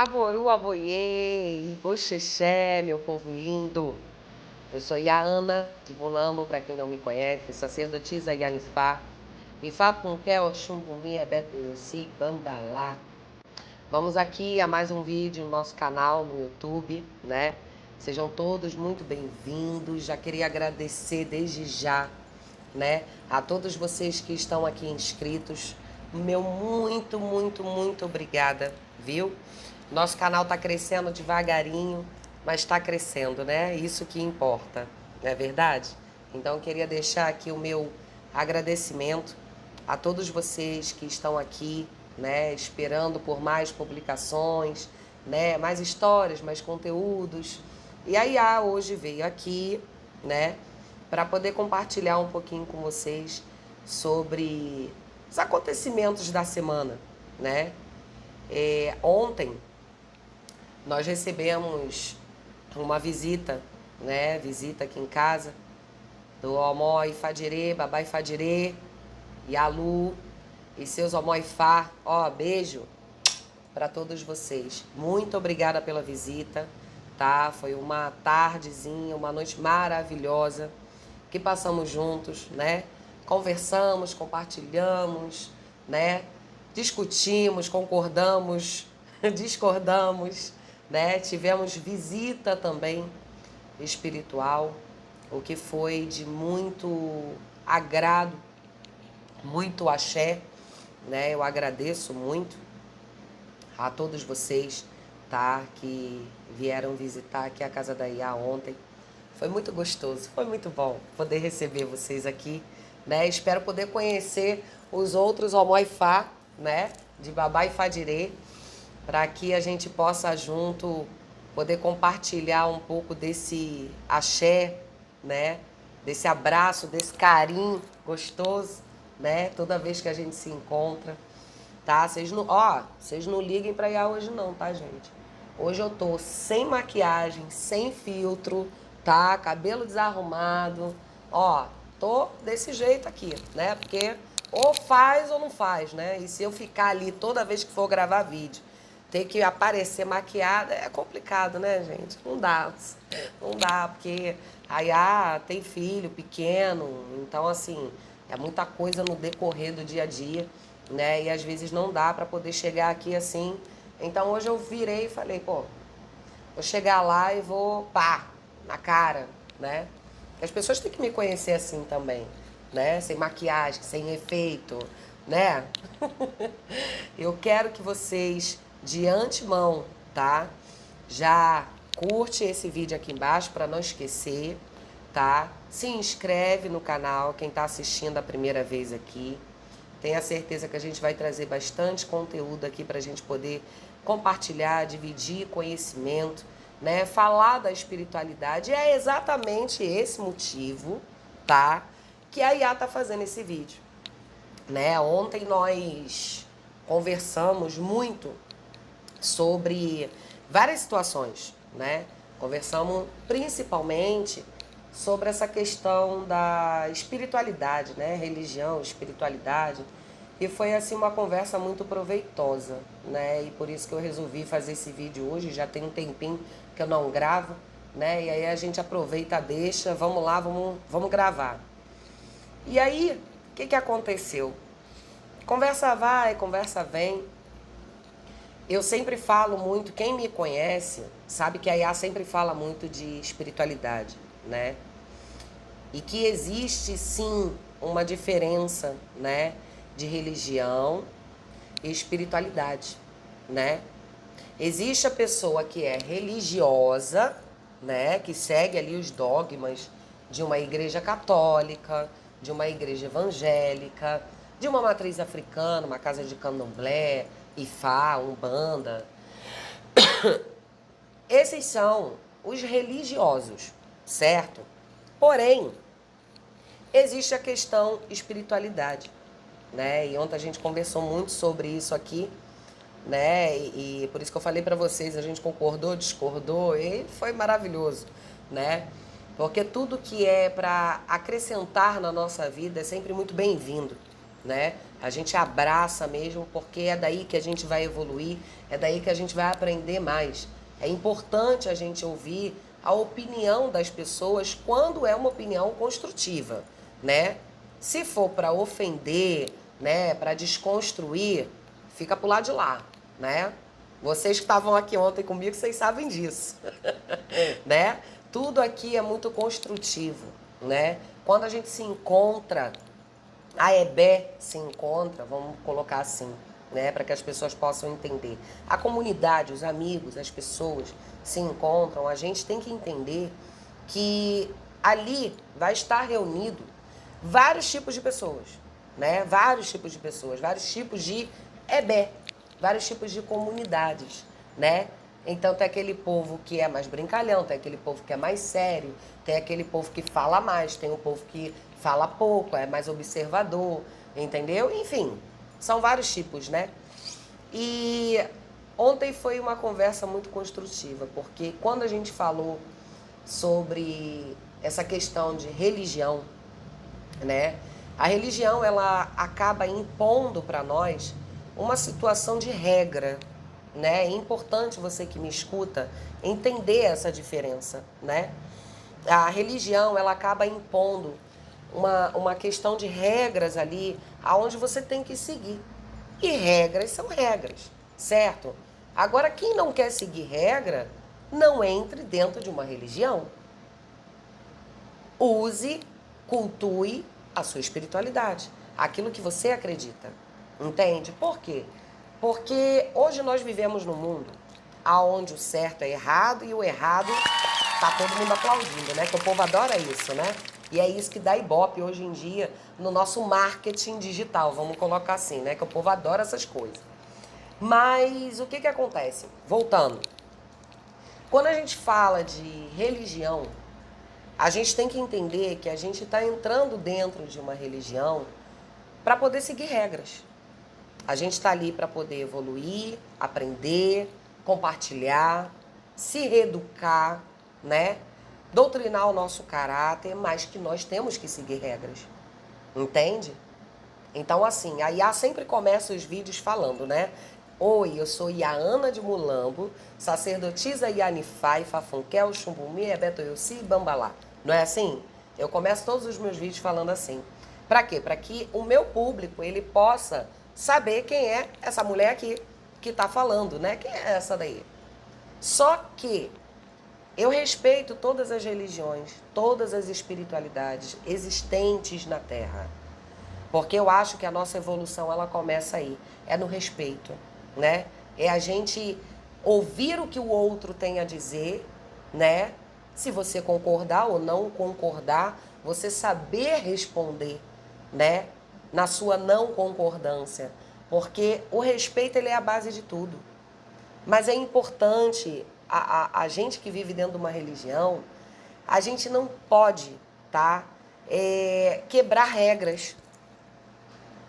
Aboru, aboiê, bocheché, meu povo lindo. Eu sou Yaana de Mulambo, para quem não me conhece, sacerdotisa Yanifá. Ifá Punké, Oxum, Bumi, Ebeto, Yossi, Bandalá. Vamos aqui a mais um vídeo no nosso canal no YouTube, né? Sejam todos muito bem-vindos. Já queria agradecer desde já, né, a todos vocês que estão aqui inscritos. Meu muito obrigada, viu? Nosso canal tá crescendo devagarinho, mas tá crescendo, né? Isso que importa, não é verdade? Então eu queria deixar aqui o meu agradecimento a todos vocês que estão aqui, né, esperando por mais publicações, né, mais histórias, mais conteúdos. E a IA hoje veio aqui, né, para poder compartilhar um pouquinho com vocês sobre os acontecimentos da semana, né? Ontem nós recebemos uma visita, né? Visita aqui em casa do Omó Ifadirê, Babá Ifadirê, Yalu e seus Omó Ifá. Ó, beijo para todos vocês. Muito obrigada pela visita, tá? Foi uma tardezinha, uma noite maravilhosa que passamos juntos, né? Conversamos, compartilhamos, né? Discutimos, concordamos, discordamos, né? Tivemos visita também espiritual, o que foi de muito agrado, muito axé, né? Eu agradeço muito a todos vocês, tá? Que vieram visitar aqui a casa da IA ontem. Foi muito gostoso, foi muito bom poder receber vocês aqui, né? Espero poder conhecer os outros Omó Ifá, né? De Babá Ifadirê, para que a gente possa junto poder compartilhar um pouco desse axé, né? Desse abraço, desse carinho gostoso, né? Toda vez que a gente se encontra, tá? Vocês não liguem pra IA hoje não, tá, gente? Hoje eu tô sem maquiagem, sem filtro, tá? Cabelo desarrumado. Ó, tô desse jeito aqui, né? Porque ou faz ou não faz, né? E se eu ficar ali toda vez que for gravar vídeo, ter que aparecer maquiada, é complicado, né, gente? Não dá. Não dá, porque a IA tem filho pequeno, então, assim, é muita coisa no decorrer do dia a dia, né? E às vezes não dá pra poder chegar aqui assim. Então hoje eu virei e falei, pô, vou chegar lá e vou, pá, na cara, né? As pessoas têm que me conhecer assim também, né? Sem maquiagem, sem efeito, né? Eu quero que vocês, de antemão, tá? Já curte esse vídeo aqui embaixo para não esquecer, tá? Se inscreve no canal, quem tá assistindo a primeira vez aqui. Tenha certeza que a gente vai trazer bastante conteúdo aqui para a gente poder compartilhar, dividir conhecimento, né? Falar da espiritualidade. E é exatamente esse motivo, tá? Que a IA tá fazendo esse vídeo, né? Ontem nós conversamos muito sobre várias situações, né? Conversamos principalmente sobre essa questão da espiritualidade, né? Religião, espiritualidade. E foi assim uma conversa muito proveitosa, né? E por isso que eu resolvi fazer esse vídeo hoje. Já tem um tempinho que eu não gravo, né? E aí a gente aproveita, deixa, vamos lá, vamos gravar. E aí, o que aconteceu? Conversa vai, conversa vem. Eu sempre falo muito, quem me conhece sabe que a IA sempre fala muito de espiritualidade, né? E que existe sim uma diferença, né, de religião e espiritualidade, né? Existe a pessoa que é religiosa, né, que segue ali os dogmas de uma igreja católica, de uma igreja evangélica, de uma matriz africana, uma casa de candomblé, Ifá, Umbanda. Esses são os religiosos, certo? Porém, existe a questão espiritualidade, né? E ontem a gente conversou muito sobre isso aqui, né? E por isso que eu falei para vocês, a gente concordou, discordou, e foi maravilhoso, né? Porque tudo que é para acrescentar na nossa vida é sempre muito bem-vindo, né? A gente abraça mesmo, porque é daí que a gente vai evoluir, é daí que a gente vai aprender mais. É importante a gente ouvir a opinião das pessoas quando é uma opinião construtiva, né? Se for para ofender, né, para desconstruir, fica pro lado de lá, né? Vocês que estavam aqui ontem comigo, vocês sabem disso, né? Tudo aqui é muito construtivo, né? Quando a gente se encontra, a EBE se encontra, vamos colocar assim, né, para que as pessoas possam entender. A comunidade, os amigos, as pessoas se encontram, a gente tem que entender que ali vai estar reunido vários tipos de pessoas, né? Vários tipos de pessoas, vários tipos de EBE, vários tipos de comunidades, né? Então tem aquele povo que é mais brincalhão, tem aquele povo que é mais sério, tem aquele povo que fala mais, tem o povo que fala pouco, é mais observador, entendeu? Enfim, são vários tipos, né? E ontem foi uma conversa muito construtiva, porque quando a gente falou sobre essa questão de religião, né? A religião, ela acaba impondo para nós uma situação de regra, né? É importante você que me escuta entender essa diferença, né? A religião, ela acaba impondo uma questão de regras ali, aonde você tem que seguir. E regras são regras, certo? Agora, quem não quer seguir regra, não entre dentro de uma religião. Use, cultue a sua espiritualidade, aquilo que você acredita, entende? Por quê? Porque hoje nós vivemos num mundo onde o certo é errado e o errado tá todo mundo aplaudindo, né? Que o povo adora isso, né? E é isso que dá ibope hoje em dia no nosso marketing digital, vamos colocar assim, né? Que o povo adora essas coisas. Mas o que acontece? Voltando. Quando a gente fala de religião, a gente tem que entender que a gente está entrando dentro de uma religião para poder seguir regras. A gente está ali para poder evoluir, aprender, compartilhar, se reeducar, né? Doutrinar o nosso caráter, mas que nós temos que seguir regras. Entende? Então, assim, a Iá sempre começa os vídeos falando, né? Oi, eu sou Iana de Mulambo, sacerdotisa Yanifá, Fafunkel, Xumbumi, Ebetoyossi e Bambalá. Não é assim? Eu começo todos os meus vídeos falando assim. Pra quê? Pra que o meu público, ele possa saber quem é essa mulher aqui que tá falando, né? Quem é essa daí? Só que eu respeito todas as religiões, todas as espiritualidades existentes na Terra. Porque eu acho que a nossa evolução, ela começa aí. É no respeito, né? É a gente ouvir o que o outro tem a dizer, né? Se você concordar ou não concordar, você saber responder, né? Na sua não concordância. Porque o respeito, ele é a base de tudo. Mas é importante, a gente que vive dentro de uma religião, a gente não pode, tá? Quebrar regras.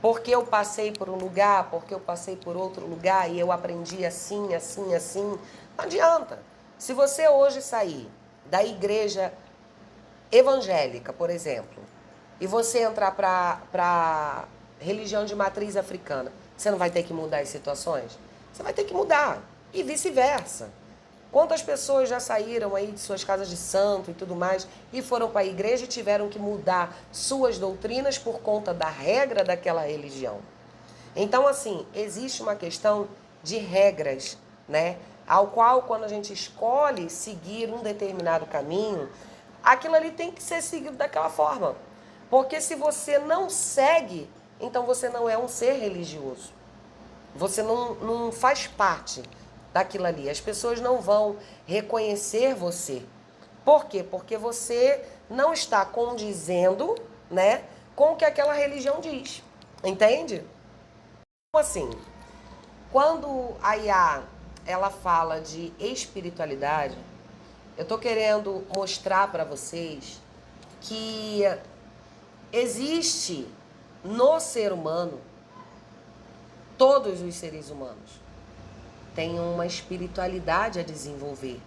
Porque eu passei por um lugar, porque eu passei por outro lugar e eu aprendi assim, assim, assim. Não adianta. Se você hoje sair da igreja evangélica, por exemplo, e você entrar para religião de matriz africana, você não vai ter que mudar as situações? Você vai ter que mudar. E vice-versa. Quantas pessoas já saíram aí de suas casas de santo e tudo mais e foram para a igreja e tiveram que mudar suas doutrinas por conta da regra daquela religião? Então, assim, existe uma questão de regras, né? Ao qual, quando a gente escolhe seguir um determinado caminho, aquilo ali tem que ser seguido daquela forma. Porque se você não segue, então você não é um ser religioso. Você não faz parte daquilo ali. As pessoas não vão reconhecer você. Por quê? Porque você não está condizendo, né, com o que aquela religião diz. Entende? Então, assim, quando a Iá, ela fala de espiritualidade, eu tô querendo mostrar para vocês que existe no ser humano, todos os seres humanos têm uma espiritualidade a desenvolver,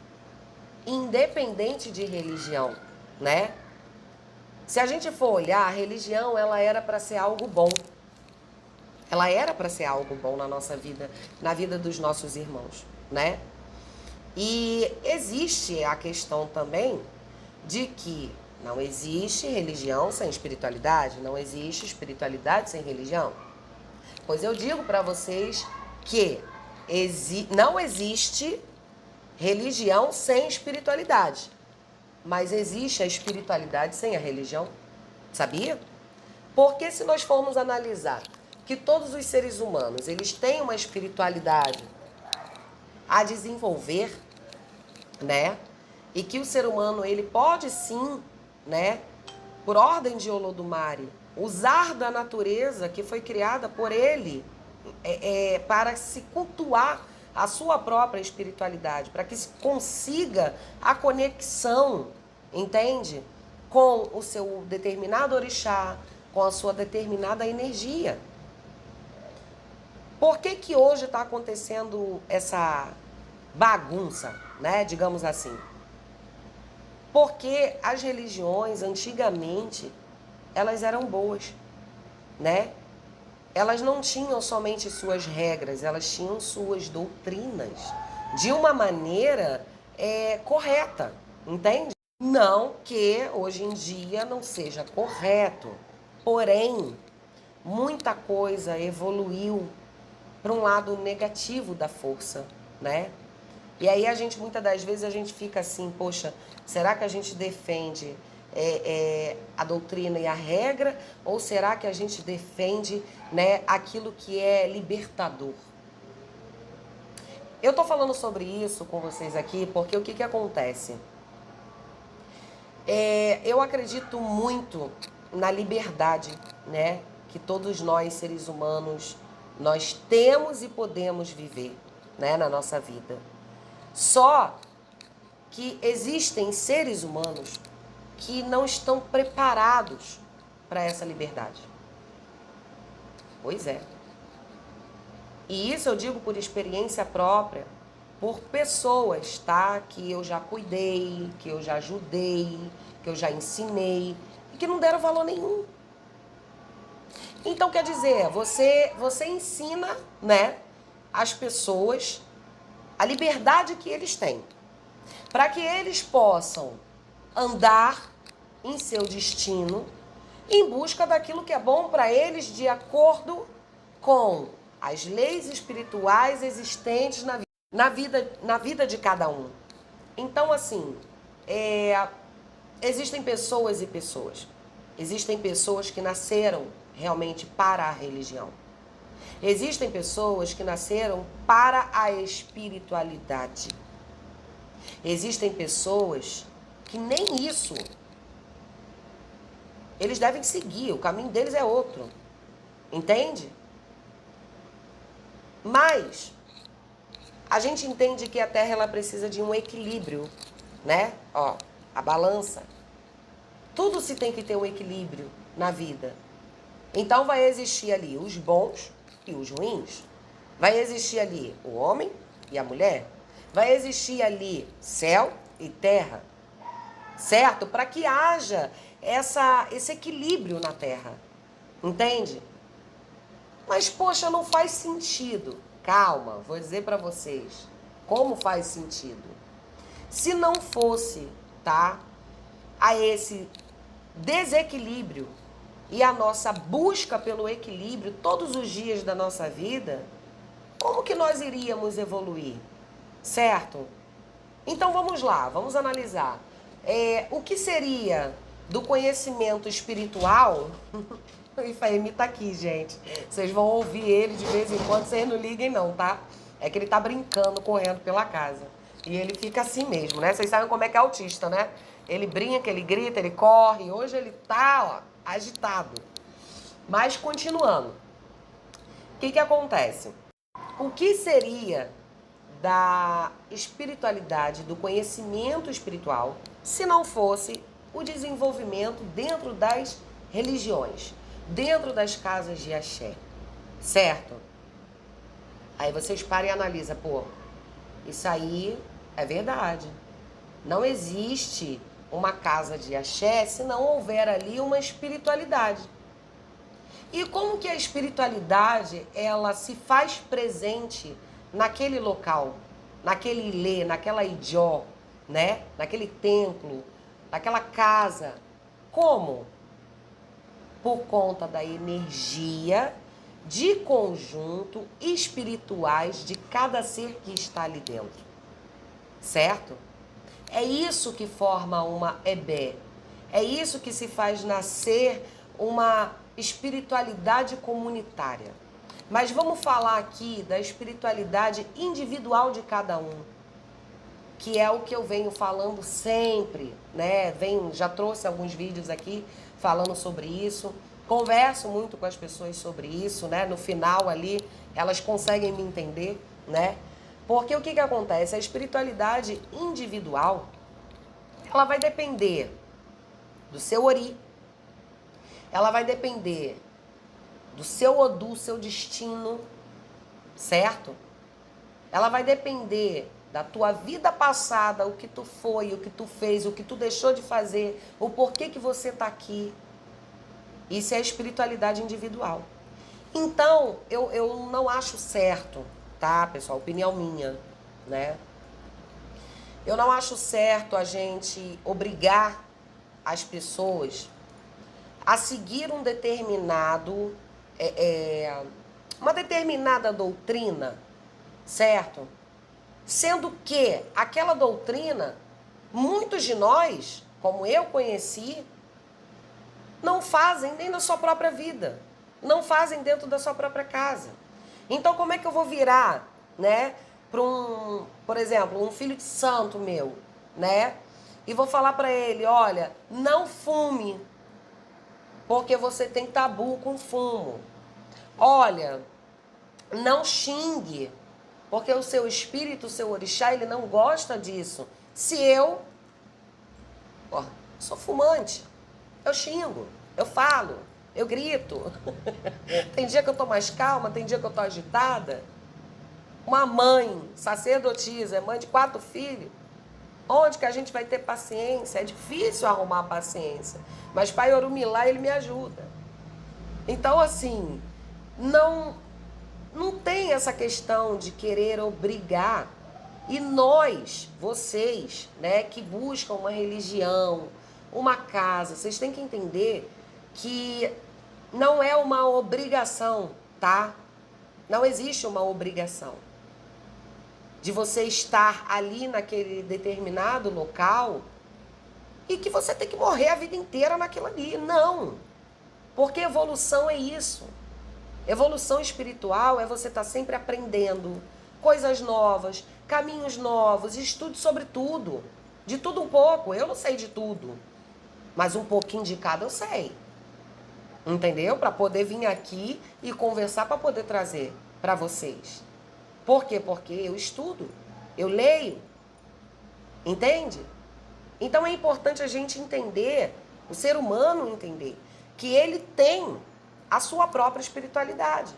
independente de religião, né? Se a gente for olhar, a religião, ela era para ser algo bom. Ela era para ser algo bom na nossa vida, na vida dos nossos irmãos, né? E existe a questão também de que não existe religião sem espiritualidade, não existe espiritualidade sem religião. Pois eu digo para vocês que não existe religião sem espiritualidade, mas existe a espiritualidade sem a religião, sabia? Porque se nós formos analisar que todos os seres humanos, eles têm uma espiritualidade a desenvolver, né? E que o ser humano, ele pode sim, né, por ordem de Olodumare, usar da natureza que foi criada por ele para se cultuar a sua própria espiritualidade, para que se consiga a conexão, entende? Com o seu determinado orixá, com a sua determinada energia. Por que que hoje está acontecendo essa bagunça, né? Digamos assim. Porque as religiões, antigamente, elas eram boas, né? Elas não tinham somente suas regras, elas tinham suas doutrinas de uma maneira correta, entende? Não que hoje em dia não seja correto, porém, muita coisa evoluiu para um lado negativo da força, né? E aí a gente, muitas das vezes, a gente fica assim, poxa, será que a gente defende a doutrina e a regra, ou será que a gente defende, né, aquilo que é libertador? Eu tô falando sobre isso com vocês aqui porque o que acontece? Eu acredito muito na liberdade, né, que todos nós, seres humanos, nós temos e podemos viver, né, na nossa vida. Só que existem seres humanos que não estão preparados para essa liberdade. Pois é. E isso eu digo por experiência própria, por pessoas, tá? Que eu já cuidei, que eu já ajudei, que eu já ensinei e que não deram valor nenhum. Então, quer dizer, você ensina, né, as pessoas a liberdade que eles têm, para que eles possam andar em seu destino em busca daquilo que é bom para eles de acordo com as leis espirituais existentes na vida de cada um. Então, assim, existem pessoas e pessoas. Existem pessoas que nasceram realmente para a religião. Existem pessoas que nasceram para a espiritualidade. Existem pessoas que nem isso. Eles devem seguir, o caminho deles é outro. Entende? Mas a gente entende que a Terra ela precisa de um equilíbrio, né? Ó, a balança. Tudo se tem que ter um equilíbrio na vida. Então vai existir ali os bons e os ruins. Vai existir ali o homem e a mulher. Vai existir ali céu e terra. Certo? Para que haja esse equilíbrio na Terra. Entende? Mas, poxa, não faz sentido. Calma, vou dizer para vocês como faz sentido. Se não fosse, tá, a esse desequilíbrio e a nossa busca pelo equilíbrio todos os dias da nossa vida, como que nós iríamos evoluir? Certo? Então vamos lá, vamos analisar. O que seria do conhecimento espiritual? O Ifaemi tá aqui, gente. Vocês vão ouvir ele de vez em quando, vocês não liguem não, tá? É que ele tá brincando, correndo pela casa. E ele fica assim mesmo, né? Vocês sabem como é que é autista, né? Ele brinca, ele grita, ele corre. Hoje ele tá, ó, agitado. Mas continuando. O que acontece? O que seria da espiritualidade, do conhecimento espiritual, se não fosse o desenvolvimento dentro das religiões, dentro das casas de axé, certo? Aí vocês param e analisam, pô, isso aí é verdade. Não existe uma casa de axé se não houver ali uma espiritualidade. E como que a espiritualidade, ela se faz presente naquele local, naquele ilê, naquela idió, né? Naquele templo, naquela casa. Como? Por conta da energia de conjunto espirituais de cada ser que está ali dentro. Certo? É isso que forma uma Ebé. É isso que se faz nascer uma espiritualidade comunitária. Mas vamos falar aqui da espiritualidade individual de cada um, que é o que eu venho falando sempre, né? Já trouxe alguns vídeos aqui falando sobre isso. Converso muito com as pessoas sobre isso, né? No final ali, elas conseguem me entender, né? Porque o que acontece? A espiritualidade individual, ela vai depender do seu ori, ela vai depender do seu Odu, seu destino, certo? Ela vai depender da tua vida passada, o que tu foi, o que tu fez, o que tu deixou de fazer, o porquê que você tá aqui. Isso é a espiritualidade individual. Então, eu não acho certo, tá, pessoal? Opinião minha, né? Eu não acho certo a gente obrigar as pessoas a seguir uma determinada doutrina, certo? Sendo que aquela doutrina, muitos de nós, como eu conheci, não fazem nem na sua própria vida, não fazem dentro da sua própria casa. Então, como é que eu vou virar, né, para por exemplo, um filho de santo meu, né, e vou falar para ele, olha, não fume, porque você tem tabu com fumo. Olha, não xingue, porque o seu espírito, o seu orixá, ele não gosta disso. Se eu sou fumante, eu xingo, eu falo, eu grito. Tem dia que eu tô mais calma, tem dia que eu tô agitada. Uma mãe, sacerdotisa, é mãe de 4 filhos. Onde que a gente vai ter paciência? É difícil arrumar paciência. Mas Pai Orumilá, ele me ajuda. Então, assim, não tem essa questão de querer obrigar. E nós, vocês, né, que buscam uma religião, uma casa, vocês têm que entender que não é uma obrigação, tá? Não existe uma obrigação de você estar ali naquele determinado local e que você tem que morrer a vida inteira naquilo ali. Não. Porque evolução é isso. Evolução espiritual é você estar sempre aprendendo coisas novas, caminhos novos, estude sobre tudo. De tudo um pouco. Eu não sei de tudo, mas um pouquinho de cada eu sei. Entendeu? Para poder vir aqui e conversar, para poder trazer para vocês. Por quê? Porque eu estudo, eu leio. Entende? Então é importante a gente entender, o ser humano entender, que ele tem a sua própria espiritualidade.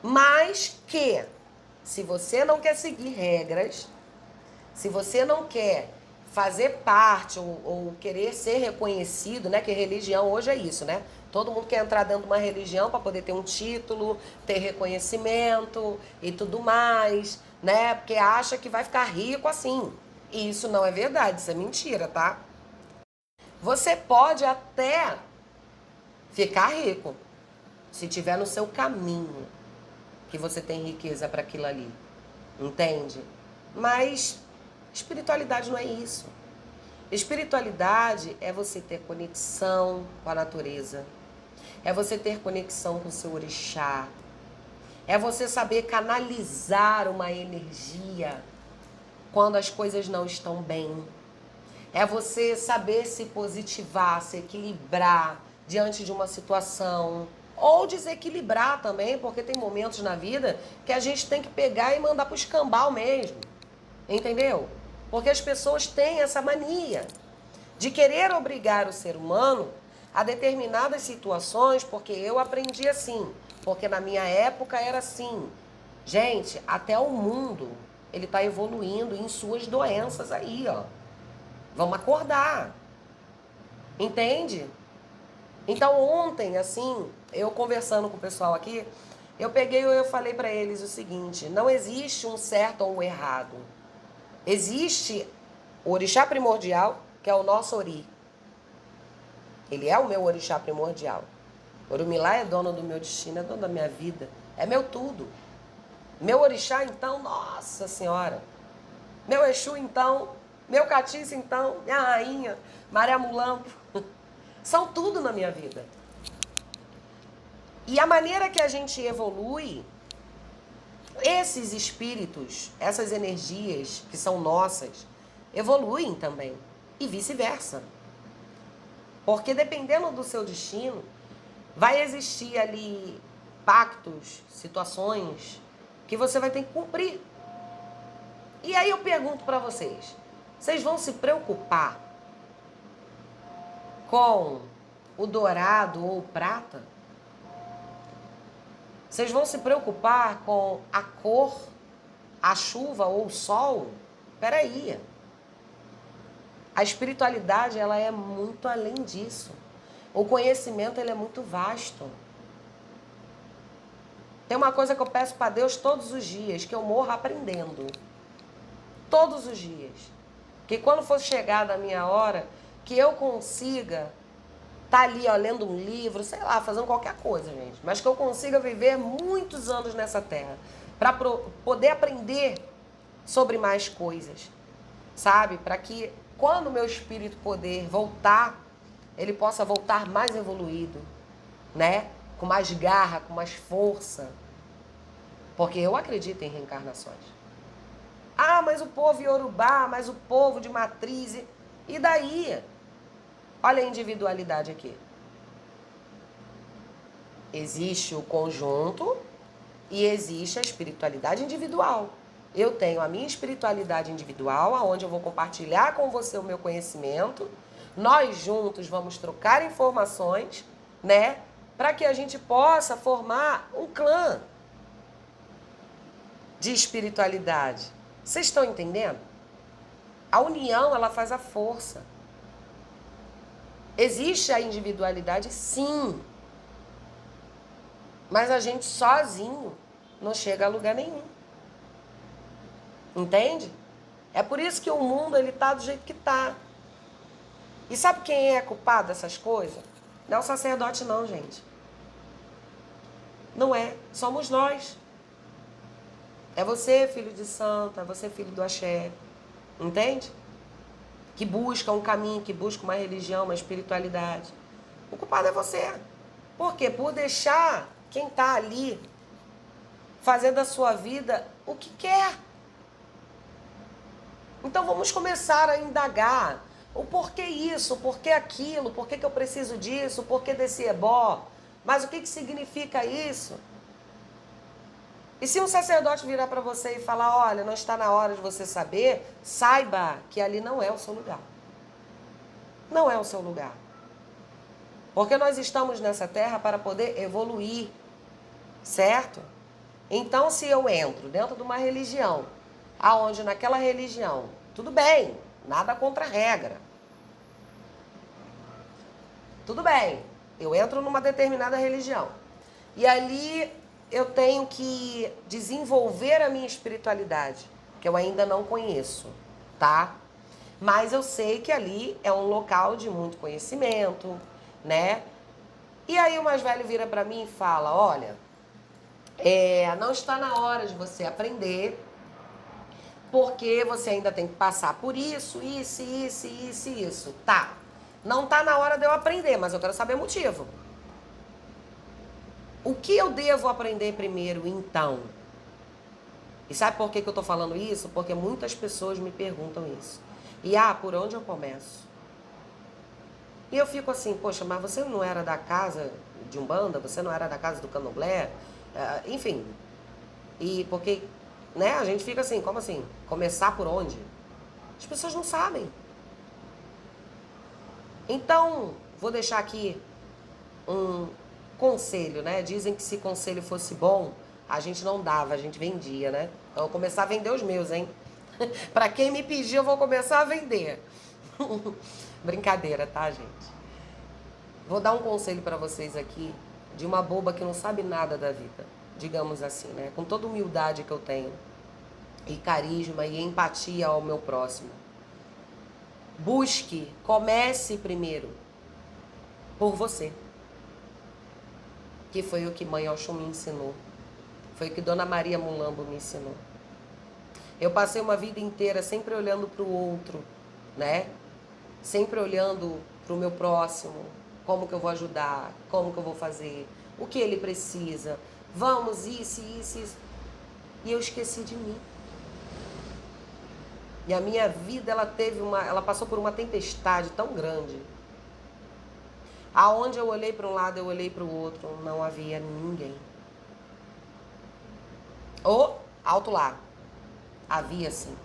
Mas que, se você não quer seguir regras, se você não quer fazer parte ou querer ser reconhecido, né? Que religião hoje é isso, né? Todo mundo quer entrar dentro de uma religião para poder ter um título, ter reconhecimento e tudo mais, né? Porque acha que vai ficar rico assim. E isso não é verdade, isso é mentira, tá? Você pode até ficar rico se tiver no seu caminho que você tem riqueza para aquilo ali. Entende? Mas espiritualidade não é isso. Espiritualidade é você ter conexão com a natureza. É você ter conexão com o seu orixá. É você saber canalizar uma energia quando as coisas não estão bem. É você saber se positivar, se equilibrar diante de uma situação. Ou desequilibrar também, porque tem momentos na vida que a gente tem que pegar e mandar pro escambau mesmo. Entendeu? Porque as pessoas têm essa mania de querer obrigar o ser humano a determinadas situações, porque eu aprendi assim, porque na minha época era assim. Gente, até o mundo, ele está evoluindo em suas doenças aí, ó. Vamos acordar. Entende? Então ontem, assim, eu conversando com o pessoal aqui, eu peguei e eu falei para eles o seguinte: não existe um certo ou um errado. Existe o orixá primordial, que é o nosso ori. Ele é o meu orixá primordial. Orumilá é dono do meu destino, é dono da minha vida. É meu tudo. Meu orixá, então, nossa senhora. Meu Exu, então. Meu catiço, então. Minha rainha. Maria Mulambo. São tudo na minha vida. E a maneira que a gente evolui, esses espíritos, essas energias que são nossas, evoluem também. E vice-versa. Porque dependendo do seu destino, vai existir ali pactos, situações que você vai ter que cumprir. E aí eu pergunto para vocês, vocês vão se preocupar com o dourado ou o prata? Vocês vão se preocupar com a cor, a chuva ou o sol? Peraí. A espiritualidade, ela é muito além disso. O conhecimento, ele é muito vasto. Tem uma coisa que eu peço para Deus todos os dias, que eu morra aprendendo. Todos os dias. Que quando for chegada a minha hora, que eu consiga estar ali, ó, lendo um livro, sei lá, fazendo qualquer coisa, gente. Mas que eu consiga viver muitos anos nessa terra. Para poder aprender sobre mais coisas. Sabe? Para que quando o meu espírito poder voltar, ele possa voltar mais evoluído, né? Com mais garra, com mais força. Porque eu acredito em reencarnações. Ah, mas o povo iorubá, mas o povo de matriz... E daí? Olha a individualidade aqui. Existe o conjunto e existe a espiritualidade individual. Eu tenho a minha espiritualidade individual, onde eu vou compartilhar com você o meu conhecimento. Nós juntos vamos trocar informações, né? Para que a gente possa formar um clã de espiritualidade. Vocês estão entendendo? A união, ela faz a força. Existe a individualidade, sim. Mas a gente sozinho não chega a lugar nenhum. Entende? É por isso que o mundo, ele tá do jeito que tá. E sabe quem é culpado dessas coisas? Não é o sacerdote não, gente. Não é. Somos nós. É você, filho de santo, é você, filho do axé. Entende? Que busca um caminho, que busca uma religião, uma espiritualidade. O culpado é você. Por quê? Por deixar quem tá ali fazer da sua vida o que quer. Então vamos começar a indagar o porquê isso, o porquê aquilo, por que eu preciso disso, o porquê desse ebó, mas o que significa isso? E se um sacerdote virar para você e falar, olha, não está na hora de você saber, saiba que ali não é o seu lugar. Não é o seu lugar. Porque nós estamos nessa terra para poder evoluir, certo? Então se eu entro dentro de uma religião, aonde naquela religião, tudo bem, nada contra a regra. Tudo bem, eu entro numa determinada religião. E ali eu tenho que desenvolver a minha espiritualidade, que eu ainda não conheço, tá? Mas eu sei que ali é um local de muito conhecimento, né? E aí o mais velho vira pra mim e fala, olha, não está na hora de você aprender, porque você ainda tem que passar por isso, isso. Tá, não tá na hora de eu aprender, mas eu quero saber o motivo. O que eu devo aprender primeiro, então? E sabe por que eu tô falando isso? Porque muitas pessoas me perguntam isso. E, por onde eu começo? E eu fico assim, poxa, mas você não era da casa de Umbanda? Você não era da casa do Candomblé? Enfim. E porque, né, a gente fica assim, como assim? Começar por onde? As pessoas não sabem. Então, vou deixar aqui um conselho, né? Dizem que se conselho fosse bom, a gente não dava, a gente vendia, né? Então, eu vou começar a vender os meus, hein? Pra quem me pedir, eu vou começar a vender. Brincadeira, tá, gente? Vou dar um conselho para vocês aqui de uma boba que não sabe nada da vida, digamos assim, né? Com toda humildade que eu tenho, e carisma e empatia ao meu próximo. Busque, comece primeiro por você. Que foi o que Mãe Oxum me ensinou. Foi o que Dona Maria Mulambo me ensinou. Eu passei uma vida inteira sempre olhando para o outro, né? Sempre olhando para o meu próximo. Como que eu vou ajudar? Como que eu vou fazer? O que ele precisa? Vamos, isso. E eu esqueci de mim. E a minha vida, ela passou por uma tempestade tão grande. Aonde eu olhei para um lado, eu olhei para o outro, não havia ninguém. Alto lá. Havia sim.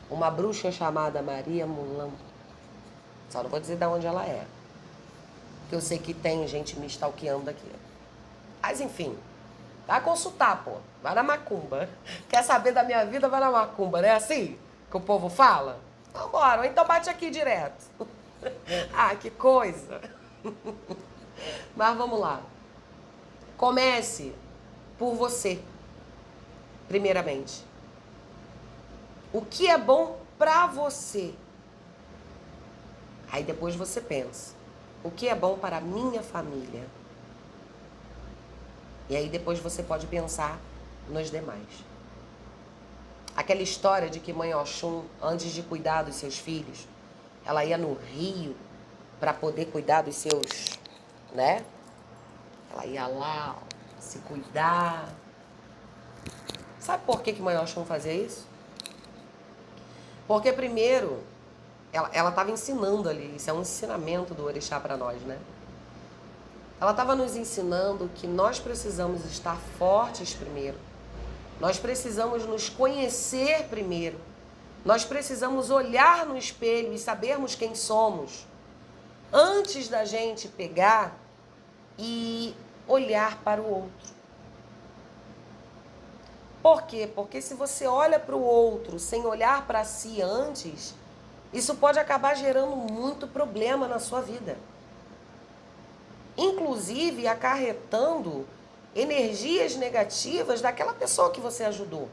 Uma bruxa chamada Maria Mulambo. Só não vou dizer de onde ela é. Porque eu sei que tem gente me stalkeando daqui. Mas enfim, vai consultar, pô. Vai na macumba. Quer saber da minha vida, vai na macumba, não é assim que o povo fala? Vambora, ou então bate aqui direto. Ah, que coisa. Mas vamos lá. Comece por você, primeiramente. O que é bom pra você? Aí depois você pensa. O que é bom para a minha família? E aí depois você pode pensar nos demais. Aquela história de que Mãe Oxum, antes de cuidar dos seus filhos, ela ia no rio para poder cuidar dos seus, né? Ela ia lá, se cuidar. Sabe por que Mãe Oxum fazia isso? Porque primeiro, ela estava ensinando ali, isso é um ensinamento do orixá para nós, né? Ela estava nos ensinando que nós precisamos estar fortes primeiro. Nós precisamos nos conhecer primeiro. Nós precisamos olhar no espelho e sabermos quem somos. Antes da gente pegar e olhar para o outro. Por quê? Porque se você olha para o outro sem olhar para si antes, isso pode acabar gerando muito problema na sua vida. Inclusive acarretando energias negativas daquela pessoa que você ajudou.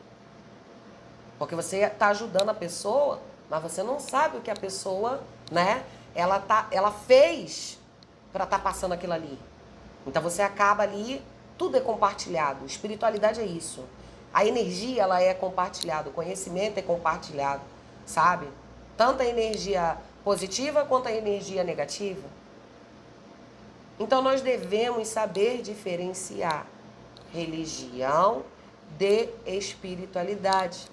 Porque você está ajudando a pessoa, mas você não sabe o que a pessoa, né, ela fez para estar passando aquilo ali. Então você acaba ali, tudo é compartilhado. Espiritualidade é isso. A energia, ela é compartilhada, o conhecimento é compartilhado, sabe? Tanto a energia positiva quanto a energia negativa. Então nós devemos saber diferenciar religião de espiritualidade.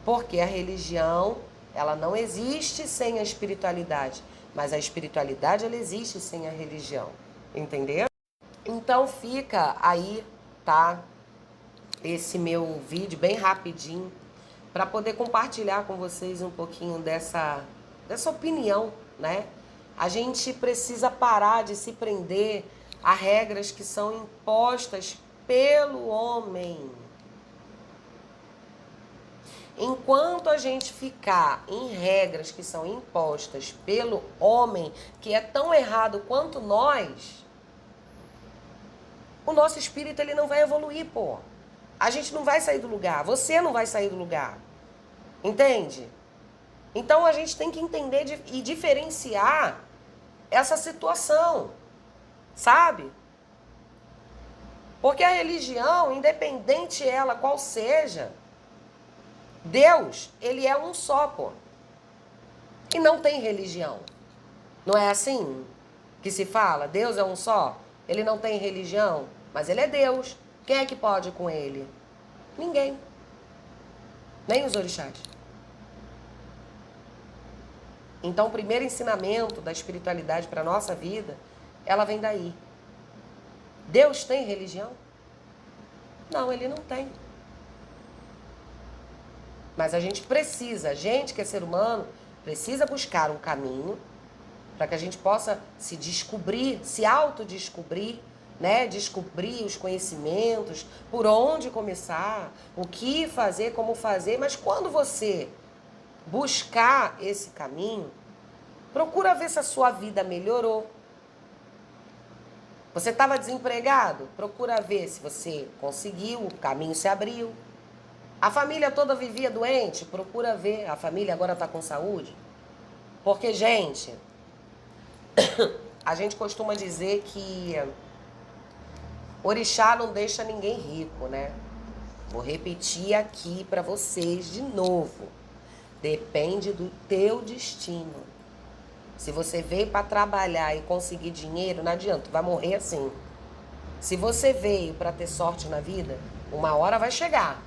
Porque a religião, ela não existe sem a espiritualidade, mas a espiritualidade, ela existe sem a religião. Entendeu? Então fica aí, tá? Esse meu vídeo bem rapidinho para poder compartilhar com vocês um pouquinho dessa opinião, né? A gente precisa parar de se prender a regras que são impostas pelo homem. Enquanto a gente ficar em regras que são impostas pelo homem, que é tão errado quanto nós, o nosso espírito ele não vai evoluir, pô. A gente não vai sair do lugar, você não vai sair do lugar. Entende? Então a gente tem que entender e diferenciar essa situação, sabe? Porque a religião, independente ela qual seja, Deus, ele é um só, pô. E não tem religião. Não é assim que se fala? Deus é um só. Ele não tem religião, mas ele é Deus. Quem é que pode com ele? Ninguém. Nem os orixás. Então, o primeiro ensinamento da espiritualidade para a nossa vida, ela vem daí. Deus tem religião? Não, ele não tem. Mas a gente que é ser humano, precisa buscar um caminho para que a gente possa se descobrir, se autodescobrir, né? Descobrir os conhecimentos, por onde começar, o que fazer, como fazer. Mas quando você buscar esse caminho, Procura ver se a sua vida melhorou. Você estava desempregado? Procura ver se você conseguiu, o caminho se abriu. A família toda vivia doente? Procura ver, a família agora está com saúde? Porque, gente, a gente costuma dizer que orixá não deixa ninguém rico, né? Vou repetir aqui para vocês de novo. Depende do teu destino. Se você veio para trabalhar e conseguir dinheiro, não adianta, tu vai morrer assim. Se você veio para ter sorte na vida, uma hora vai chegar.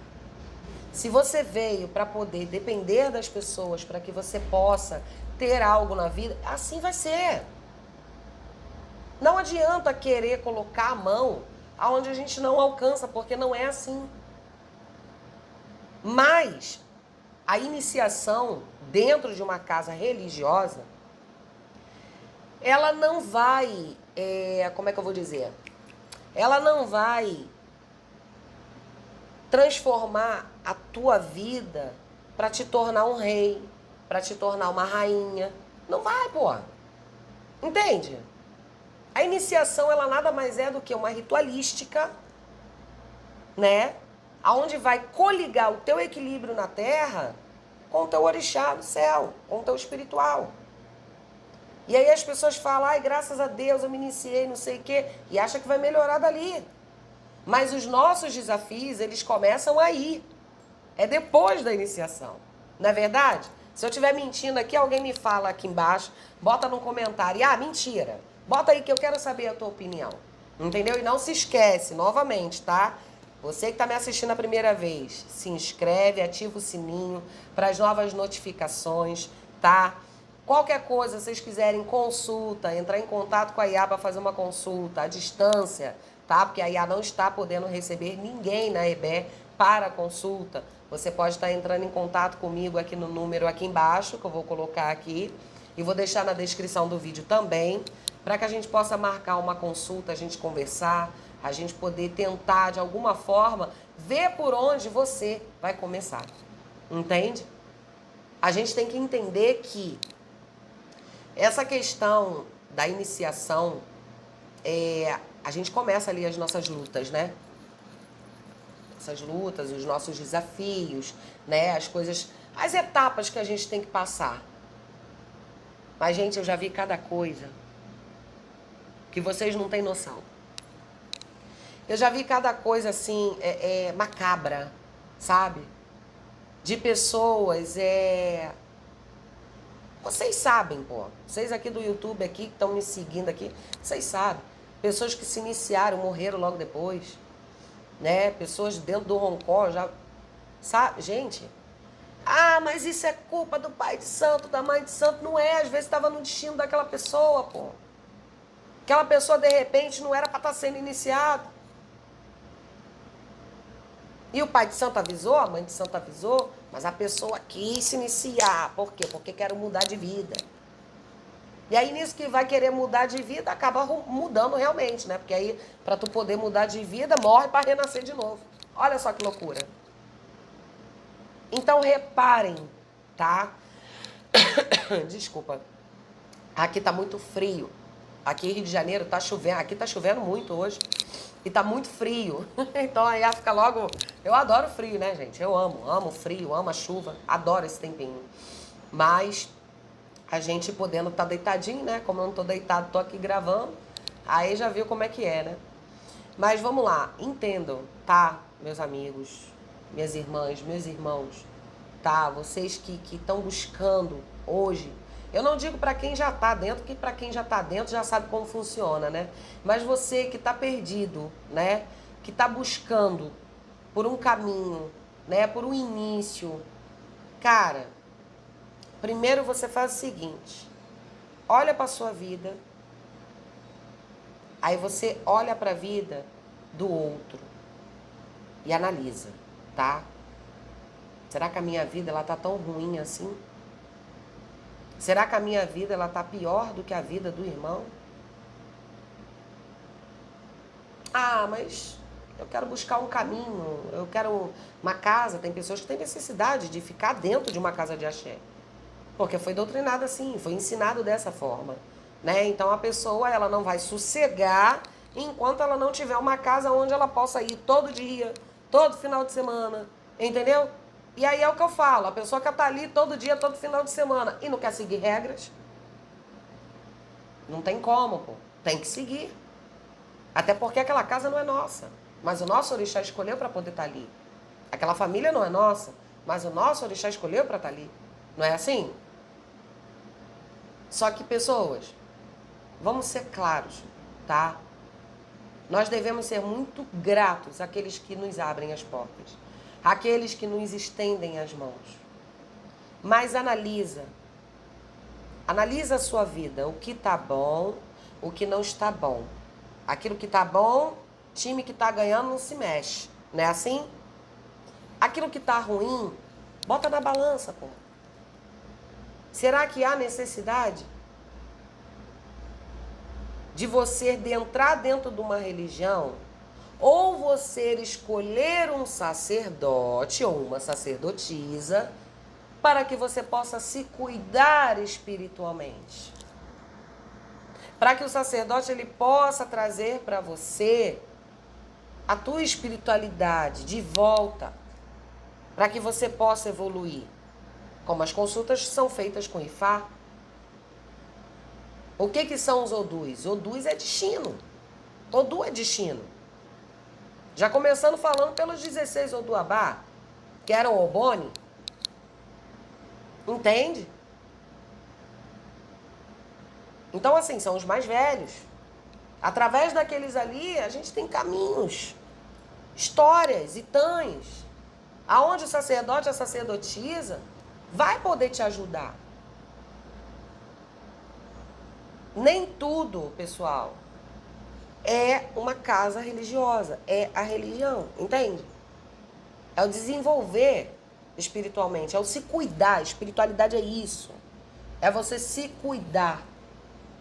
Se você veio para poder depender das pessoas, para que você possa ter algo na vida, assim vai ser. Não adianta querer colocar a mão aonde a gente não alcança, porque não é assim. Mas a iniciação dentro de uma casa religiosa, ela não vai, como é que eu vou dizer? Ela não vai transformar a tua vida para te tornar um rei, para te tornar uma rainha. Não vai, pô. Entende? A iniciação, ela nada mais é do que uma ritualística, né? Aonde vai coligar o teu equilíbrio na terra com o teu orixá do céu, com o teu espiritual. E aí as pessoas falam, ai, graças a Deus eu me iniciei, não sei o quê, e acha que vai melhorar dali. Mas os nossos desafios, eles começam aí. É depois da iniciação. Não é verdade? Se eu estiver mentindo aqui, alguém me fala aqui embaixo, bota no comentário, ah, mentira. Bota aí que eu quero saber a tua opinião. Entendeu? E não se esquece, novamente, tá? Você que está me assistindo a primeira vez, se inscreve, ativa o sininho para as novas notificações, tá? Qualquer coisa, se vocês quiserem consulta, entrar em contato com a IA para fazer uma consulta à distância, tá? Porque a IA não está podendo receber ninguém na EBE para consulta. Você pode estar entrando em contato comigo aqui no número aqui embaixo, que eu vou colocar aqui. E vou deixar na descrição do vídeo também, para que a gente possa marcar uma consulta, a gente conversar, a gente poder tentar, de alguma forma, ver por onde você vai começar. Entende? A gente tem que entender que essa questão da iniciação, a gente começa ali as nossas lutas, né? Essas lutas, os nossos desafios, né? As coisas, as etapas que a gente tem que passar. Mas, gente, eu já vi cada coisa que vocês não têm noção. Eu já vi cada coisa, assim, macabra, sabe? De pessoas, Vocês sabem, pô. Vocês aqui do YouTube, aqui, que estão me seguindo aqui, vocês sabem. Pessoas que se iniciaram, morreram logo depois. Né? Pessoas dentro do Hong Kong já... Sabe? Gente... Ah, mas isso é culpa do pai de santo, da mãe de santo. Não é, às vezes estava no destino daquela pessoa, pô. Aquela pessoa, de repente, não era para estar sendo iniciada. E o pai de santo avisou, a mãe de santo avisou, mas a pessoa quis se iniciar. Por quê? Porque quer mudar de vida. E aí, nisso que vai querer mudar de vida, acaba mudando realmente, né? Porque aí, para tu poder mudar de vida, morre para renascer de novo. Olha só que loucura. Então, reparem, tá? Desculpa. Aqui tá muito frio. Aqui em Rio de Janeiro tá chovendo. Aqui tá chovendo muito hoje. E tá muito frio. Então, aí fica logo... Eu adoro frio, né, gente? Eu amo frio, amo a chuva. Adoro esse tempinho. Mas a gente podendo tá deitadinho, né? Como eu não tô deitado, tô aqui gravando. Aí já viu como é que é, né? Mas vamos lá. Entendam, tá, meus amigos? Minhas irmãs, meus irmãos, tá? Vocês que estão buscando hoje, eu não digo para quem já tá dentro, que para quem já tá dentro já sabe como funciona, né? Mas você que tá perdido, né? Que tá buscando por um caminho, né? Por um início. Cara, primeiro você faz o seguinte, olha para sua vida, aí você olha para a vida do outro e analisa. Tá? Será que a minha vida ela tá tão ruim assim? Será que a minha vida ela tá pior do que a vida do irmão? Ah, mas eu quero buscar um caminho, eu quero uma casa. Tem pessoas que têm necessidade de ficar dentro de uma casa de axé. Porque foi doutrinado assim, foi ensinado dessa forma, né? Então a pessoa, ela não vai sossegar enquanto ela não tiver uma casa onde ela possa ir todo dia, todo final de semana, entendeu? E aí é o que eu falo, a pessoa que tá ali todo dia, todo final de semana e não quer seguir regras, não tem como, pô. Tem que seguir. Até porque aquela casa não é nossa, mas o nosso orixá escolheu para poder estar ali. Aquela família não é nossa, mas o nosso orixá escolheu para estar ali. Não é assim? Só que, pessoas, vamos ser claros, tá? Nós devemos ser muito gratos àqueles que nos abrem as portas, àqueles que nos estendem as mãos. Mas analisa a sua vida, o que tá bom, o que não está bom. Aquilo que tá bom, time que tá ganhando não se mexe, não é assim? Aquilo que tá ruim, bota na balança, pô. Será que há necessidade de você entrar dentro de uma religião ou você escolher um sacerdote ou uma sacerdotisa para que você possa se cuidar espiritualmente? Para que o sacerdote ele possa trazer para você a tua espiritualidade de volta, para que você possa evoluir. Como as consultas são feitas com Ifá. O que são os Odus? Odus é destino. Odu é destino. Já começando falando pelos 16 Oduabá, que eram Oboni. Entende? Então, assim, são os mais velhos. Através daqueles ali, a gente tem caminhos, histórias e tães, aonde o sacerdote, a sacerdotisa, vai poder te ajudar. Nem tudo, pessoal, é uma casa religiosa, é a religião, entende? É o desenvolver espiritualmente, é o se cuidar. Espiritualidade é isso. É você se cuidar.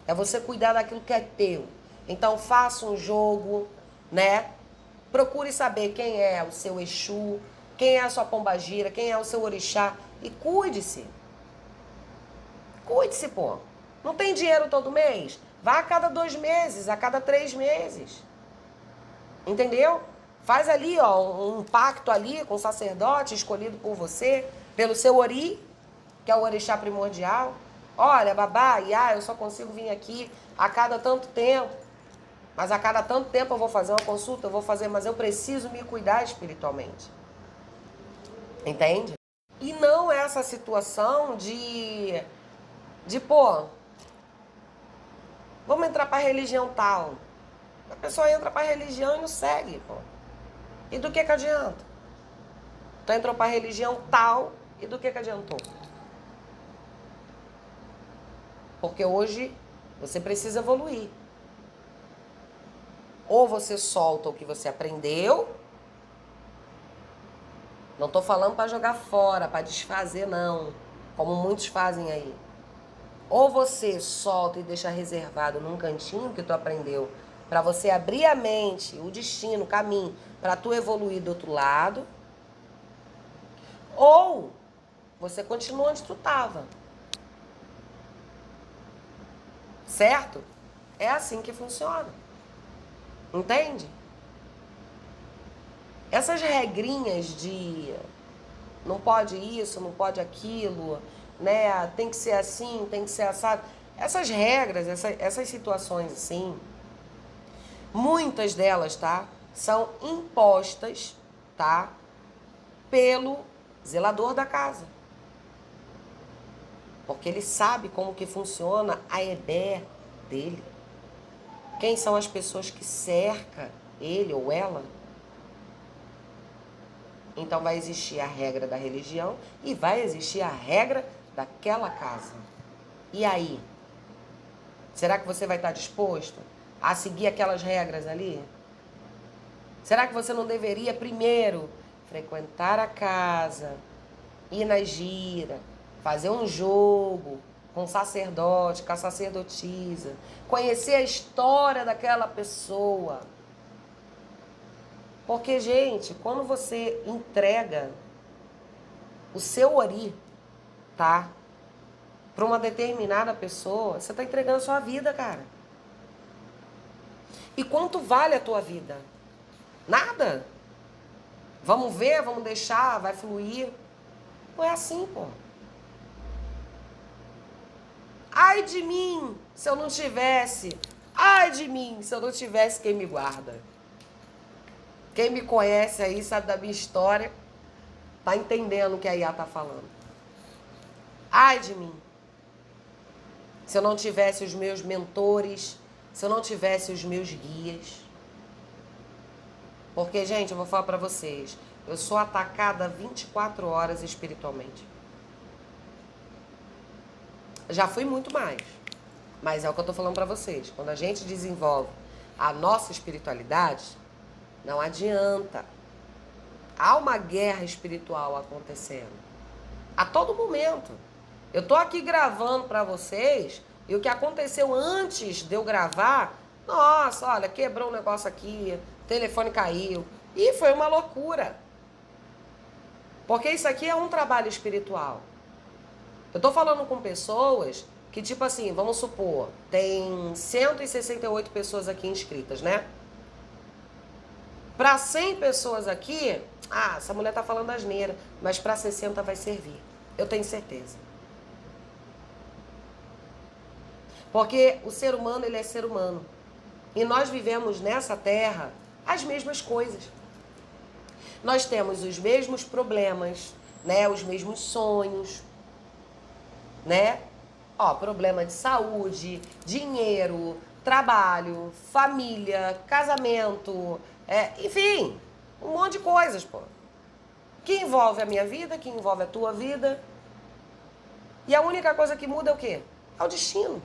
É você cuidar daquilo que é teu. Então faça um jogo, né? Procure saber quem é o seu Exu, quem é a sua pombagira, quem é o seu orixá e cuide-se. Cuide-se, pô. Não tem dinheiro todo mês? Vá a cada 2 meses, a cada 3 meses. Entendeu? Faz ali, ó, um pacto ali com o sacerdote escolhido por você, pelo seu ori, que é o orixá primordial. Olha, babá, Iá, eu só consigo vir aqui a cada tanto tempo. Mas a cada tanto tempo eu vou fazer uma consulta, eu vou fazer, mas eu preciso me cuidar espiritualmente. Entende? E não essa situação pô, vamos entrar pra religião tal. A pessoa entra pra religião e não segue, pô. E do que adianta? Tu entrou pra religião tal e do que adiantou? Porque hoje você precisa evoluir. Ou você solta o que você aprendeu. Não tô falando para jogar fora, para desfazer, não. Como muitos fazem aí. Ou você solta e deixa reservado num cantinho que tu aprendeu, para você abrir a mente, o destino, o caminho, para tu evoluir do outro lado. Ou você continua onde tu tava. Certo? É assim que funciona. Entende? Essas regrinhas de não pode isso, não pode aquilo, né? Tem que ser assim, tem que ser assado. Essas regras, essas situações assim, muitas delas, tá? São impostas, tá? Pelo zelador da casa. Porque ele sabe como que funciona a EBE dele. Quem são as pessoas que cercam ele ou ela? Então vai existir a regra da religião e vai existir a regra daquela casa. E aí? Será que você vai estar disposto a seguir aquelas regras ali? Será que você não deveria primeiro frequentar a casa, ir na gira, fazer um jogo com o sacerdote, com a sacerdotisa, conhecer a história daquela pessoa? Porque, gente, quando você entrega o seu ori, tá? para uma determinada pessoa, você está entregando a sua vida, cara. E quanto vale a tua vida? Nada. Vamos ver, vamos deixar, vai fluir. Não é assim, pô. Ai de mim, se eu não tivesse. Ai de mim, se eu não tivesse quem me guarda. Quem me conhece aí, sabe da minha história, tá entendendo o que a Iá tá falando. Ai de mim. Se eu não tivesse os meus mentores, se eu não tivesse os meus guias. Porque, gente, eu vou falar pra vocês, eu sou atacada 24 horas espiritualmente. Já fui muito mais. Mas é o que eu tô falando pra vocês. Quando a gente desenvolve a nossa espiritualidade, não adianta. Há uma guerra espiritual acontecendo. A todo momento. Eu tô aqui gravando pra vocês e o que aconteceu antes de eu gravar, nossa, olha, quebrou um negócio aqui, o telefone caiu. E foi uma loucura. Porque isso aqui é um trabalho espiritual. Eu tô falando com pessoas que, tipo assim, vamos supor, tem 168 pessoas aqui inscritas, né? Para 100 pessoas aqui, essa mulher tá falando asneira, mas para 60 vai servir. Eu tenho certeza. Porque o ser humano, ele é ser humano. E nós vivemos nessa terra as mesmas coisas. Nós temos os mesmos problemas, né? Os mesmos sonhos, né? Ó, problema de saúde, dinheiro, trabalho, família, casamento, enfim, um monte de coisas, pô. Que envolve a minha vida, que envolve a tua vida. E a única coisa que muda é o quê? É o destino.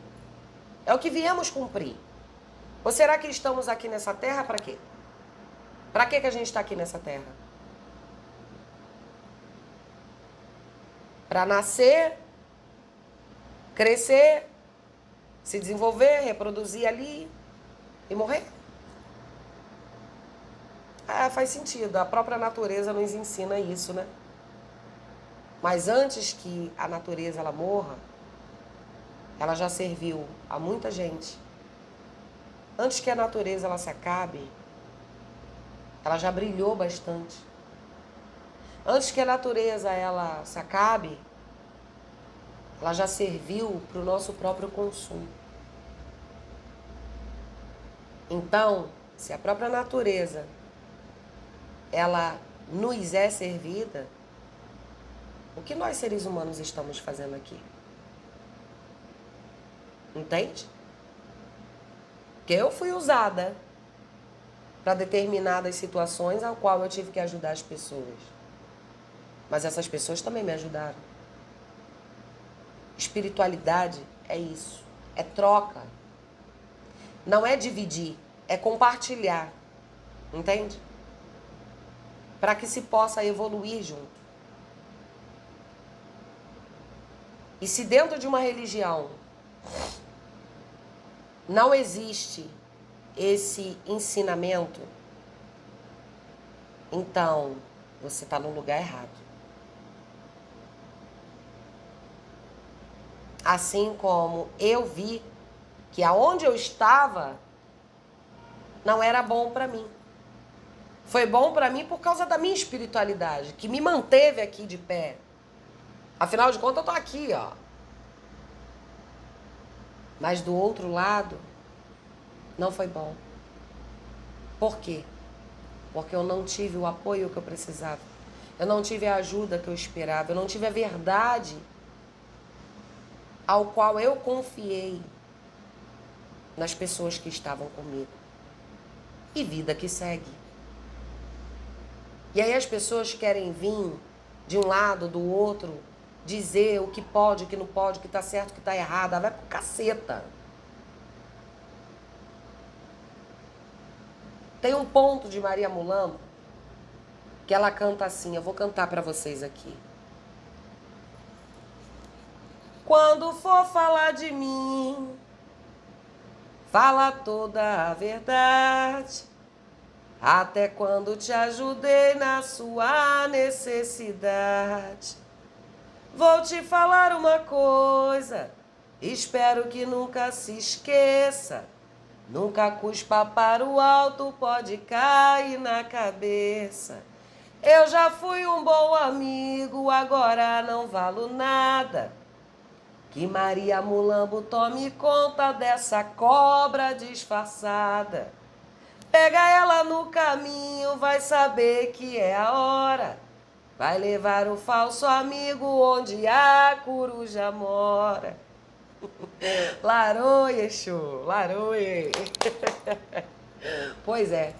É o que viemos cumprir. Ou será que estamos aqui nessa terra para quê? Para que a gente está aqui nessa terra? Para nascer, crescer, se desenvolver, reproduzir ali e morrer? Faz sentido. A própria natureza nos ensina isso, né? Mas antes que a natureza ela morra, ela já serviu a muita gente. Antes que a natureza ela se acabe, ela já brilhou bastante. Antes que a natureza ela se acabe, ela já serviu para o nosso próprio consumo. Então, se a própria natureza ela nos é servida, o que nós seres humanos estamos fazendo aqui? Entende? Porque eu fui usada para determinadas situações ao qual eu tive que ajudar as pessoas. Mas essas pessoas também me ajudaram. Espiritualidade é isso. É troca. Não é dividir, é compartilhar. Entende? Para que se possa evoluir junto. E se dentro de uma religião não existe esse ensinamento, então você está no lugar errado. Assim como eu vi que aonde eu estava não era bom para mim. Foi bom para mim por causa da minha espiritualidade, que me manteve aqui de pé. Afinal de contas, eu tô aqui, ó. Mas do outro lado, não foi bom. Por quê? Porque eu não tive o apoio que eu precisava. Eu não tive a ajuda que eu esperava. Eu não tive a verdade ao qual eu confiei nas pessoas que estavam comigo. E vida que segue. E aí as pessoas querem vir de um lado, do outro, dizer o que pode, o que não pode, o que tá certo, o que tá errado. Vai pro caceta. Tem um ponto de Maria Mulambo que ela canta assim, eu vou cantar pra vocês aqui. Quando for falar de mim, fala toda a verdade. Até quando te ajudei na sua necessidade. Vou te falar uma coisa, espero que nunca se esqueça. Nunca cuspa para o alto, pode cair na cabeça. Eu já fui um bom amigo, agora não valo nada. Que Maria Mulambo tome conta dessa cobra disfarçada. Pega ela no caminho, vai saber que é a hora. Vai levar o falso amigo onde a coruja mora. Laroie, Exu, laroie. Pois é,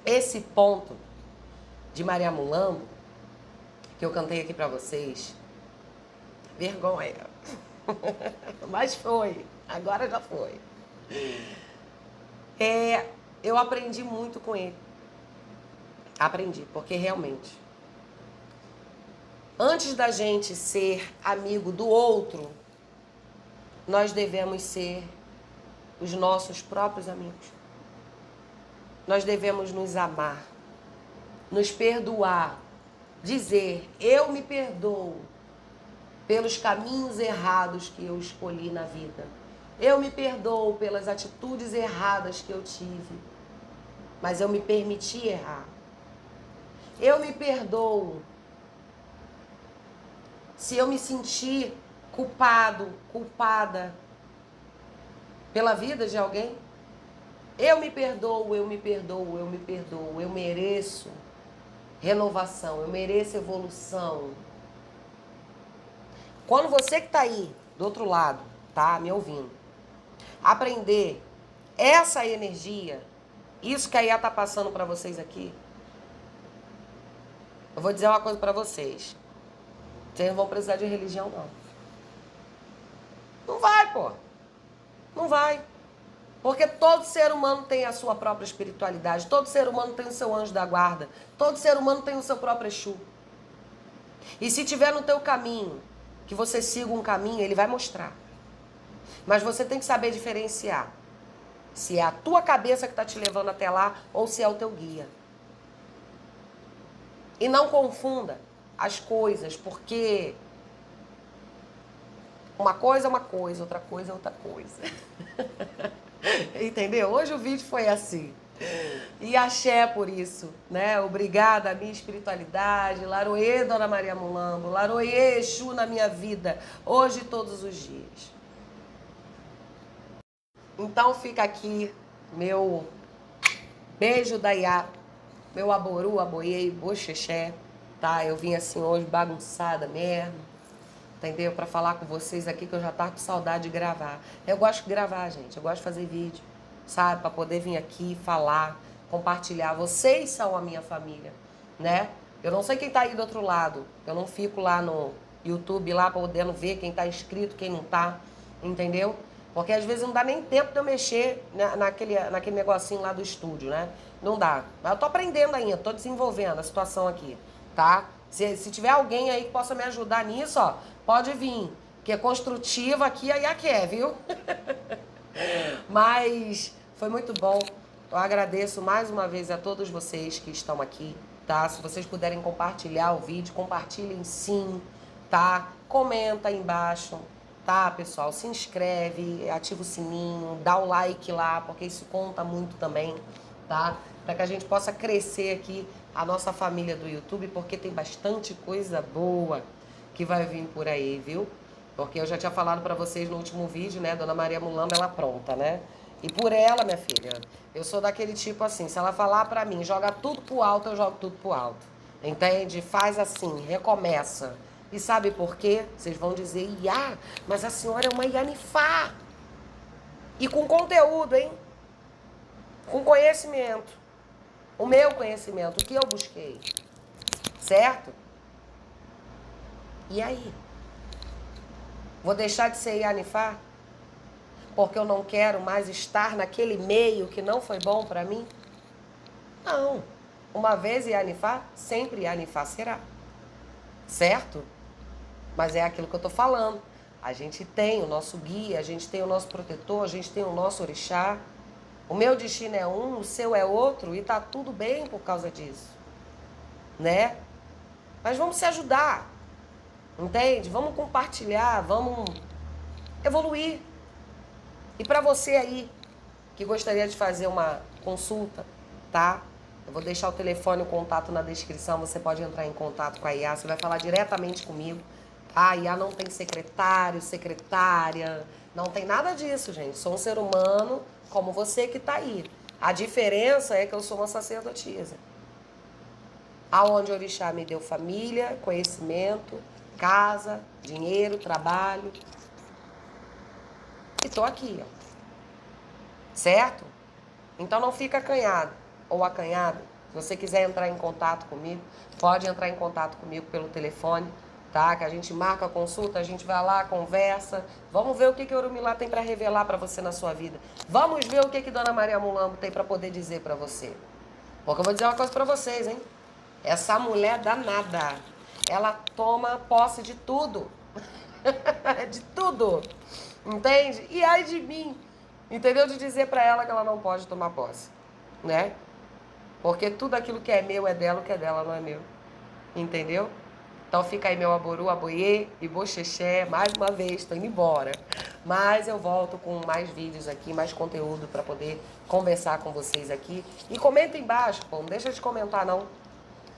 esse ponto de Maria Mulambo, que eu cantei aqui pra vocês, vergonha. Mas foi, agora já foi. Eu aprendi muito com ele. Aprendi, porque realmente, antes da gente ser amigo do outro, nós devemos ser os nossos próprios amigos. Nós devemos nos amar, nos perdoar, dizer, eu me perdoo pelos caminhos errados que eu escolhi na vida. Eu me perdoo pelas atitudes erradas que eu tive, mas eu me permiti errar. Eu me perdoo se eu me sentir culpado, culpada pela vida de alguém. Eu me perdoo, eu me perdoo, eu me perdoo. Eu mereço renovação, eu mereço evolução. Quando você que está aí, do outro lado, tá me ouvindo, aprender essa energia, isso que a Iá tá passando para vocês aqui, eu vou dizer uma coisa para vocês. Vocês não vão precisar de religião, não. Não vai, pô. Não vai. Porque todo ser humano tem a sua própria espiritualidade. Todo ser humano tem o seu anjo da guarda. Todo ser humano tem o seu próprio Exu. E se tiver no teu caminho, que você siga um caminho, ele vai mostrar. Mas você tem que saber diferenciar. Se é a tua cabeça que está te levando até lá ou se é o teu guia. E não confunda as coisas, porque uma coisa é uma coisa, outra coisa é outra coisa. Entendeu? Hoje o vídeo foi assim. E axé por isso, né? Obrigada, a minha espiritualidade. Laroê, Dona Maria Mulambo. Laroê, Exu na minha vida. Hoje e todos os dias. Então fica aqui meu beijo da Iá. Meu aboru, aboiei, bocheché. Tá? Eu vim assim hoje bagunçada mesmo. Entendeu? Pra falar com vocês aqui que eu já tava com saudade de gravar. Eu gosto de gravar, gente. Eu gosto de fazer vídeo. Sabe? Pra poder vir aqui falar, compartilhar. Vocês são a minha família, né? Eu não sei quem tá aí do outro lado. Eu não fico lá no YouTube, lá podendo ver quem tá inscrito, quem não tá. Entendeu? Porque às vezes não dá nem tempo de eu mexer naquele negocinho lá do estúdio, né? Não dá. Mas eu tô aprendendo ainda, tô desenvolvendo a situação aqui, tá? Se tiver alguém aí que possa me ajudar nisso, ó, pode vir. Que é construtiva aqui, a Iá quer, viu? Mas foi muito bom. Eu agradeço mais uma vez a todos vocês que estão aqui, tá? Se vocês puderem compartilhar o vídeo, compartilhem sim, tá? Comenta aí embaixo, tá, pessoal? Se inscreve, ativa o sininho, dá o like lá, porque isso conta muito também, tá? Para que a gente possa crescer aqui a nossa família do YouTube, porque tem bastante coisa boa que vai vir por aí, viu? Porque eu já tinha falado pra vocês no último vídeo, né? Dona Maria Mulambo, ela pronta, né? E por ela, minha filha, eu sou daquele tipo assim, se ela falar pra mim, joga tudo pro alto, eu jogo tudo pro alto. Entende? Faz assim, recomeça. E sabe por quê? Vocês vão dizer, Iá, mas a senhora é uma Ianifá. E com conteúdo, hein? Com conhecimento. O meu conhecimento, o que eu busquei. Certo? E aí? Vou deixar de ser Ianifá? Porque eu não quero mais estar naquele meio que não foi bom para mim? Não. Uma vez Ianifá, sempre Ianifá será. Certo? Mas é aquilo que eu tô falando. A gente tem o nosso guia, a gente tem o nosso protetor, a gente tem o nosso orixá. O meu destino é um, o seu é outro e tá tudo bem por causa disso. Né? Mas vamos se ajudar. Entende? Vamos compartilhar, vamos evoluir. E para você aí que gostaria de fazer uma consulta, tá? Eu vou deixar o telefone e o contato na descrição, você pode entrar em contato com a IA, você vai falar diretamente comigo, tá? A IA não tem secretário, secretária, não tem nada disso, gente. Sou um ser humano como você que tá aí. A diferença é que eu sou uma sacerdotisa. Aonde o orixá me deu família, conhecimento, casa, dinheiro, trabalho. E tô aqui, ó. Certo? Então não fica acanhado ou acanhado. Se você quiser entrar em contato comigo, pode entrar em contato comigo pelo telefone, tá? Que a gente marca a consulta, a gente vai lá, conversa. Vamos ver o que Orumilá tem para revelar para você na sua vida. Vamos ver o que Dona Maria Mulambo tem para poder dizer para você. Porque eu vou dizer uma coisa para vocês, hein? Essa mulher danada, ela toma posse de tudo. De tudo. Entende? E ai de mim, entendeu? De dizer pra ela que ela não pode tomar posse, né? Porque tudo aquilo que é meu é dela, o que é dela não é meu. Entendeu? Então fica aí meu aboru, aboiê e bocheché. Mais uma vez, tô indo embora. Mas eu volto com mais vídeos aqui, mais conteúdo pra poder conversar com vocês aqui. E comenta embaixo, pô, não deixa de comentar não,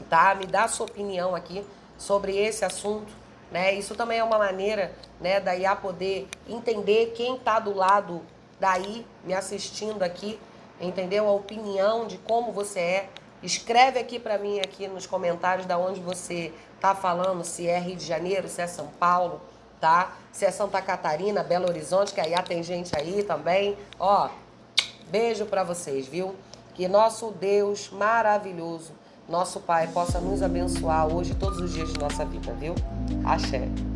tá? Me dá a sua opinião aqui sobre esse assunto, né? Isso também é uma maneira, né, da IA poder entender quem tá do lado daí, me assistindo aqui, entendeu? A opinião de como você é. Escreve aqui pra mim aqui nos comentários da onde você tá falando, se é Rio de Janeiro, se é São Paulo, tá? Se é Santa Catarina, Belo Horizonte, que aí tem gente aí também. Ó, beijo pra vocês, viu? Que nosso Deus maravilhoso, nosso Pai, possa nos abençoar hoje, todos os dias de nossa vida, viu? Axé.